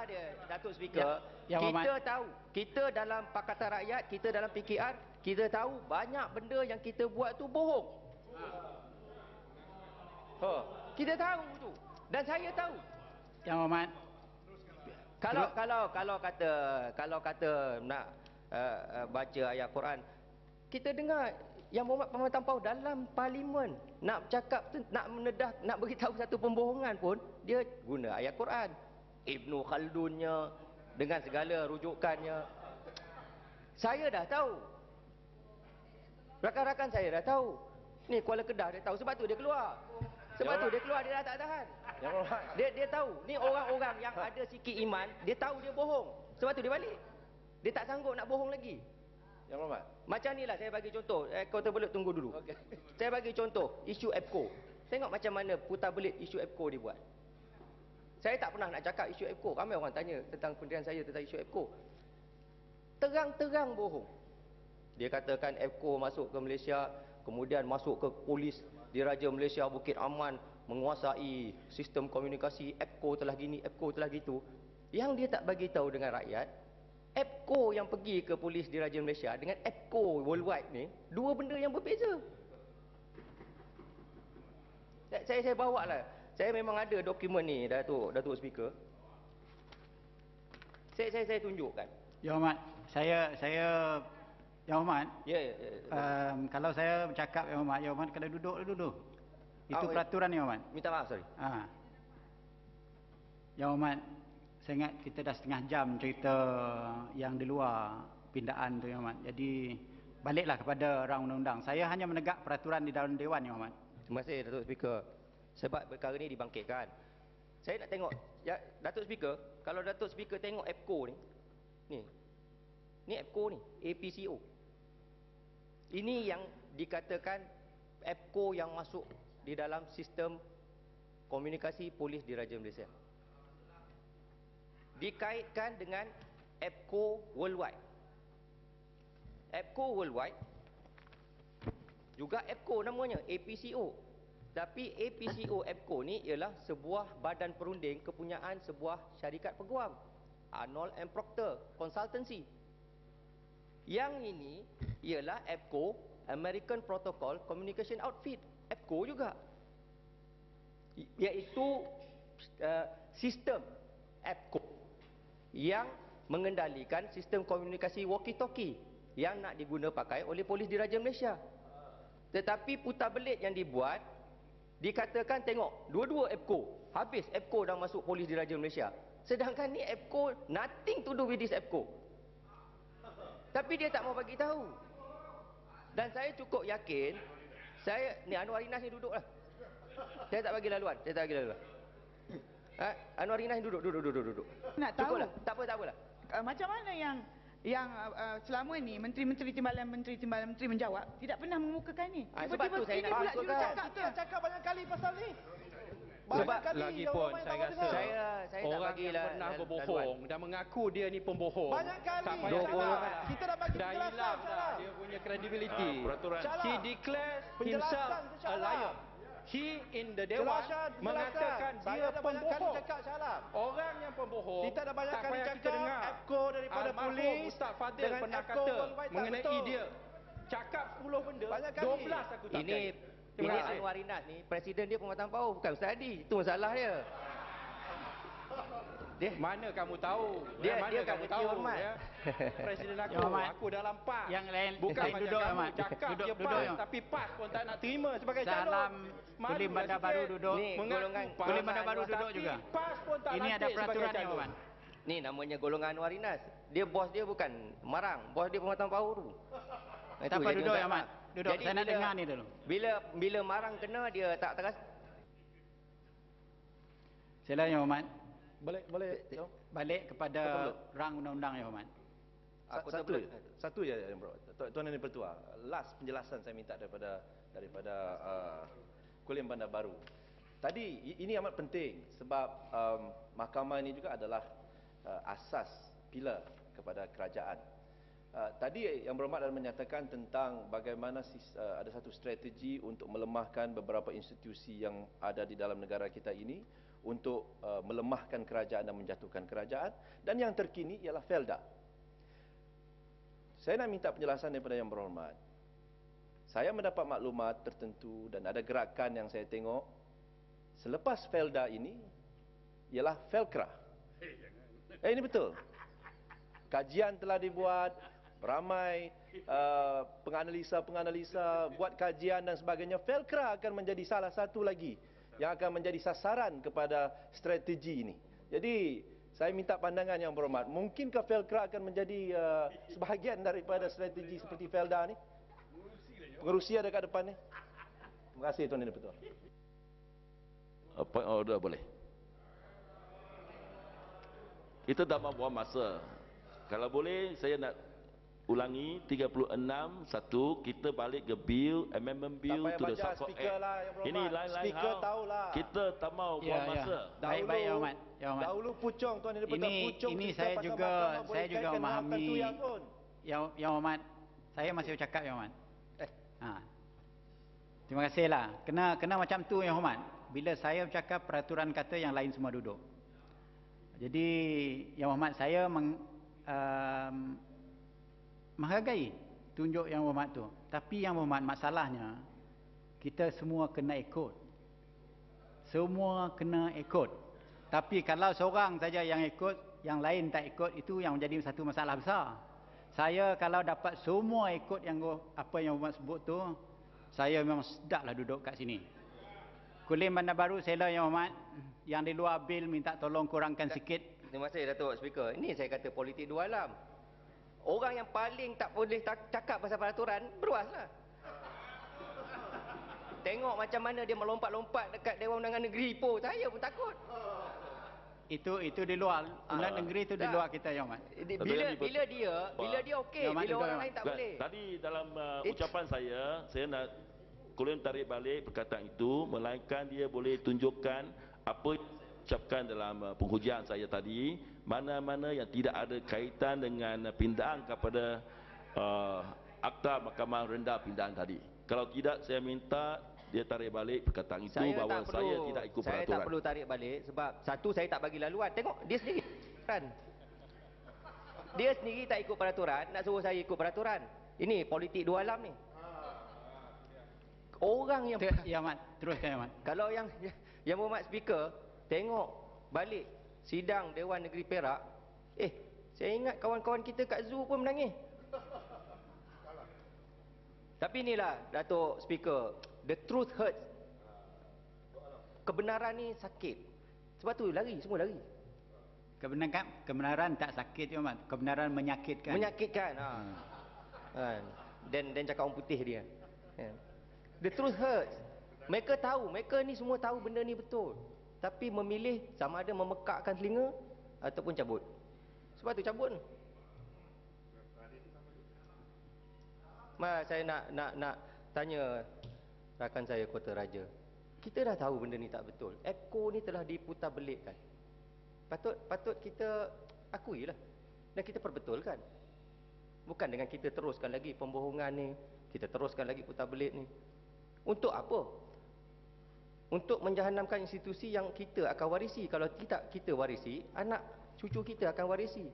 Masalah dia, Datuk Speaker, kita tahu, kita dalam Pakatan Rakyat, kita dalam PKR, kita tahu banyak benda yang kita buat tu bohong. Kita tahu tu. Dan saya tahu. Yang Hormat. Kalau kata nak baca ayat Quran, kita dengar Yang Berhormat Paman Tampau dalam parlimen nak bercakap, nak menedah, nak beritahu satu pembohongan pun, dia guna ayat Quran. Ibnu Khaldunnya dengan segala rujukannya. Saya dah tahu. Rakan-rakan saya dah tahu. Ni Kuala Kedah dia tahu, sebab tu dia keluar. Sebab tu dia keluar, dia dah tak tahan. Dia tahu, ni orang-orang yang ada sikit iman, dia tahu dia bohong. Sebab tu dia balik. Dia tak sanggup nak bohong lagi. Yang Hormat. Macam ni lah saya bagi contoh. Kau terbelut, tunggu dulu. Okay. Saya bagi contoh isu EPCO. Tengok macam mana putar belit isu EPCO dibuat. Saya tak pernah nak cakap isu EPCO. Ramai orang tanya tentang pendirian saya tentang isu EPCO. Terang-terang bohong. Dia katakan EPCO masuk ke Malaysia, kemudian masuk ke polis Diraja Malaysia Bukit Aman, menguasai sistem komunikasi. EPCO telah gini, EPCO telah gitu. Yang dia tak bagi tahu dengan rakyat, EPCO yang pergi ke polis Diraja Malaysia dengan EPCO worldwide ni, dua benda yang berbeza. Saya bawa lah. Saya memang ada dokumen ni, Datuk Speaker. Saya tunjukkan. Yang Hormat, Yang Hormat. Ya. Kalau saya bercakap Yang Hormat kena duduk. Itu peraturan Yang Hormat. Minta maaf, sorry. Yang Hormat, saya ingat kita dah setengah jam cerita yang di luar pindaan tu Yang Hormat. Jadi baliklah kepada rang undang-undang. Saya hanya menegak peraturan di dalam Dewan Yang Hormat. Terima kasih Datuk Speaker. Sebab perkara ni dibangkitkan. Saya nak tengok ya, Datuk Speaker, kalau Datuk Speaker tengok EPCO ni. Ni EPCO ni, APCO. Ini yang dikatakan EPCO yang masuk di dalam sistem komunikasi polis Diraja Malaysia. Dikaitkan dengan EPCO worldwide. EPCO worldwide juga EPCO namanya, APCO. Tapi APCO EPCO ni ialah sebuah badan perunding kepunyaan sebuah syarikat peguam, Arnold and Procter Consultancy. Yang ini ialah EPCO, American Protocol Communication Outfit, EPCO juga, iaitu sistem EPCO yang mengendalikan sistem komunikasi walkie-talkie yang nak diguna pakai oleh polis Diraja Malaysia. Tetapi putar belit yang dibuat, dikatakan tengok, dua-dua EPCO, habis EPCO dah masuk polis Diraja Malaysia. Sedangkan ni EPCO nothing to do with this EPCO. Tapi dia tak mau bagi tahu. Dan saya cukup yakin, ni Anwar Inas ni duduk lah. Saya tak bagi laluan. Anwar Inas ni duduk. Nak tahu. Tak apalah. Macam mana yang selama ni menteri-menteri timbalan menteri menjawab tidak pernah mengemukakan ni. Sebab tu saya nak masukkan. Kita cakap banyak kali pasal ni. Sebab lagi pun saya rasa saya orang yang pernah berbohong dan mengaku dia ni pembohong. Banyak kali. Kita dah bagi penjelasan dia punya credibility. He declares himself a liar. He in the Dewan mengatakan dia pembohong. Orang yang pembohong. Kita dah banyak kali cakap EPCO daripada polis. Ustaz Fadil pernah kata mengenai dia. Cakap 10 benda, 12 aku tak kait. Ini Anwar Inas ni, presiden dia Paman Tampau, bukan Ustaz Hadi. Itu masalah dia. Mana kamu tahu? Dia kamu tahu? Ya? Presiden aku dalam PAS. Yang lain bukan macam duduk, kamu cakap dia PAS, tapi PAS pun tak nak terima sebagai calon. Salam Kulim Bandar Baru duduk. Ni golongan Kulim Bandar Baru duduk juga. PAS pun tak ini ada peraturan ni, Wan. Ni namanya golongan Anwar Inas. Dia bos dia bukan Marang, bos dia Paman Tampau tu. Tak apa, duduk ya, Mat. Duduk. Jadi saya nak dengar ni dulu. Bila Marang kena dia tak teras. Sila ya, Mat. Boleh. Balik kepada rang undang-undang ya, Mat. Satu je, Tuan Yang Dipertua. Last penjelasan saya minta daripada Kulim Bandar Baru. Tadi ini amat penting sebab mahkamah ini juga adalah asas pilar kepada kerajaan. Tadi Yang Berhormat adalah menyatakan tentang bagaimana ada satu strategi untuk melemahkan beberapa institusi yang ada di dalam negara kita ini untuk melemahkan kerajaan dan menjatuhkan kerajaan. Dan yang terkini ialah Felda. Saya nak minta penjelasan daripada Yang Berhormat. Saya mendapat maklumat tertentu dan ada gerakan yang saya tengok selepas Felda ini ialah Felkra. Ini betul. Kajian telah dibuat, ramai penganalisa-penganalisa buat kajian dan sebagainya. Felkra akan menjadi salah satu lagi yang akan menjadi sasaran kepada strategi ini. Jadi saya minta pandangan Yang Berhormat. Mungkinkah Felkra akan menjadi sebahagian daripada strategi seperti Felda ni? Pengerusi ada kat depan ni. Terima kasih Tuan Yang Dipertua. Point order boleh. Kita dah membuang masa. Kalau boleh saya nak ulangi 36(1) kita balik ke bill, amendment bill to the Suffolk Act. Ini lain-lain hal. Kita tak mau buang masa. Baik-baik Yang Hormat. Dahulu pucung Tuan Yang Dipertua, pucung Ini cerita saya pasal juga mahkamah boleh kaitkan memahami dengan hak pun. Yang Hormat. Saya masih bercakap Yang Hormat. Terima kasihlah. Kena macam tu Yang Hormat. Bila saya bercakap peraturan kata yang lain semua duduk. Jadi Yang Hormat saya menghargai tunjuk Yang Hormat tu. Tapi Yang Hormat masalahnya kita semua kena ikut. Semua kena ikut. Tapi kalau seorang saja yang ikut, yang lain tak ikut, itu yang menjadi satu masalah besar. Saya kalau dapat semua ikut yang apa yang Hormat sebut tu, saya memang sedaplah duduk kat sini. Kulim Bandar Baru Sela Yang Hormat, yang di luar bil minta tolong kurangkan sikit. Terima kasih Datuk Speaker. Ini saya kata politik dua alam. Orang yang paling tak boleh cakap pasal peraturan, beruaslah. Tengok macam mana dia melompat-lompat dekat Dewan Undangan Negeri pun, saya pun takut. Itu di luar. Undangan negeri itu di luar kita Yang Hormat. Bila dia okey, bila orang lain tak boleh. Tadi dalam ucapan saya nak Kulim tarik balik perkataan itu, melainkan dia boleh tunjukkan apa ucapkan dalam penghujung saya tadi, mana-mana yang tidak ada kaitan dengan pindahan kepada Akta Mahkamah Rendah pindahan tadi. Kalau tidak, saya minta dia tarik balik perkataan itu bahawa saya tidak ikut peraturan. Saya tak perlu tarik balik sebab satu, saya tak bagi laluan. Tengok dia sendiri kan. Dia sendiri tak ikut peraturan, nak suruh saya ikut peraturan. Ini politik dua alam ni. Orang yang Ya Mat, teruskan Ya Mat. Kalau yang Berhormat Speaker tengok balik sidang Dewan Negeri Perak, saya ingat kawan-kawan kita kat zoo pun menangis. Tapi inilah Datuk Speaker, the truth hurts. Kebenaran ni sakit. Sebab tu lari, semua lari. Kebenaran tak sakit Ya Mat, kebenaran menyakitkan. Menyakitkan. Dan cakap orang putih dia. The truth hurts. Mereka tahu, mereka ni semua tahu benda ni betul. Tapi memilih sama ada memekakkan telinga ataupun cabut. Sebab tu cabut. Saya nak tanya rakan saya Kota Raja. Kita dah tahu benda ni tak betul. Echo ni telah diputar belitkan. Patut kita akuilah. Dan kita perbetulkan. Bukan dengan kita teruskan lagi pembohongan ni, kita teruskan lagi putar belit ni. Untuk apa? Untuk menjahanamkan institusi yang kita akan warisi. Kalau tidak kita warisi, anak cucu kita akan warisi.